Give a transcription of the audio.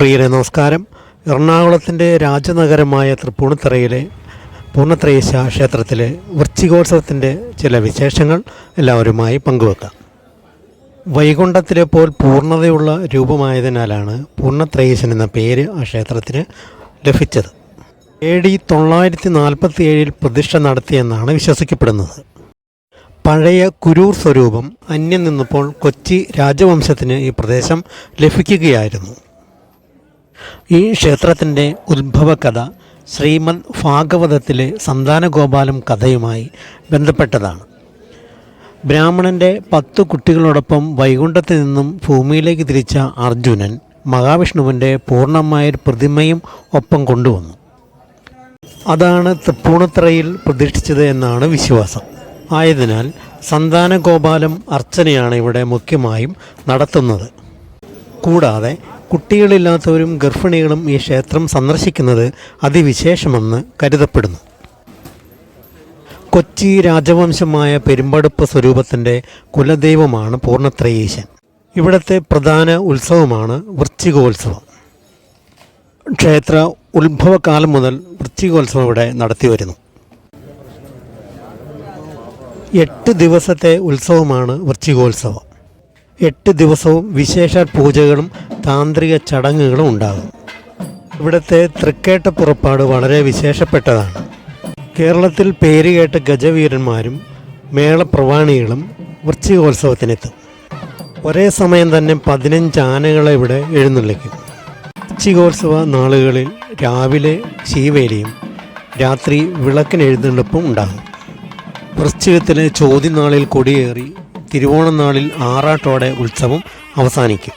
പ്രിയരെ നമസ്കാരം. എറണാകുളത്തിൻ്റെ രാജനഗരമായ തൃപ്പൂണിത്തുറയിലെ പൂർണ്ണത്രയീശ ക്ഷേത്രത്തിലെ വൃശ്ചികോത്സവത്തിൻ്റെ ചില വിശേഷങ്ങൾ എല്ലാവരുമായി പങ്കുവെക്കാം. വൈകുണ്ഠത്തിലെ പോൽ പൂർണ്ണതയുള്ള രൂപമായതിനാലാണ് പൂർണ്ണത്രയീശൻ എന്ന പേര് ആ ക്ഷേത്രത്തിന് ലഭിച്ചത്. AD 947 പ്രതിഷ്ഠ നടത്തിയെന്നാണ് വിശ്വസിക്കപ്പെടുന്നത്. പഴയ കുരൂർ സ്വരൂപം അന്യം നിന്നപ്പോൾ കൊച്ചി രാജവംശത്തിന് ഈ പ്രദേശം ലഭിക്കുകയായിരുന്നു. ഈ ക്ഷേത്രത്തിൻ്റെ ഉത്ഭവകഥ ശ്രീമദ് ഭാഗവതത്തിലെ സന്താനഗോപാലം കഥയുമായി ബന്ധപ്പെട്ടതാണ്. ബ്രാഹ്മണൻ്റെ 10 കുട്ടികളോടൊപ്പം വൈകുണ്ഠത്തിൽ നിന്നും ഭൂമിയിലേക്ക് തിരിച്ച അർജുനൻ മഹാവിഷ്ണുവിൻ്റെ പൂർണ്ണമായൊരു പ്രതിമയും ഒപ്പം കൊണ്ടുവന്നു. അതാണ് തൃപ്പൂണിത്തുറയിൽ പ്രതിഷ്ഠിച്ചത് എന്നാണ് വിശ്വാസം. ആയതിനാൽ സന്താനഗോപാലം അർച്ചനയാണ് ഇവിടെ മുഖ്യമായും നടത്തുന്നത്. കൂടാതെ കുട്ടികളില്ലാത്തവരും ഗർഭിണികളും ഈ ക്ഷേത്രം സന്ദർശിക്കുന്നത് അതിവിശേഷമെന്ന് കരുതപ്പെടുന്നു. കൊച്ചി രാജവംശമായ പെരുമ്പടുപ്പ് സ്വരൂപത്തിൻ്റെ കുലദൈവമാണ് പൂർണ്ണത്രയീശൻ. ഇവിടുത്തെ പ്രധാന ഉത്സവമാണ് വൃശ്ചികോത്സവം. ക്ഷേത്ര ഉത്ഭവകാലം മുതൽ വൃശ്ചികോത്സവം ഇവിടെ നടത്തിവരുന്നു. 8 ദിവസത്തെ ഉത്സവമാണ് വൃശ്ചികോത്സവം. 8 ദിവസവും വിശേഷ പൂജകളും താന്ത്രിക ചടങ്ങുകളും ഉണ്ടാകും. ഇവിടുത്തെ തൃക്കേട്ട പുറപ്പാട് വളരെ വിശേഷപ്പെട്ടതാണ്. കേരളത്തിൽ പേരുകേട്ട ഗജവീരന്മാരും മേളപ്രവാണികളും വൃശ്ചികോത്സവത്തിനെത്തും. ഒരേ സമയം തന്നെ 15 ആനകളെ ഇവിടെ എഴുന്നള്ളിക്കും. വൃശ്ചികോത്സവ നാളുകളിൽ രാവിലെ ശീവേലിയും രാത്രി വിളക്കിനെഴുന്നള്ളിപ്പും ഉണ്ടാകും. വൃശ്ചികത്തിലെ ചോതിനാളിൽ കൊടിയേറി തിരുവോണനാളിൽ ആറാട്ടോടെ ഉത്സവം അവസാനിക്കും.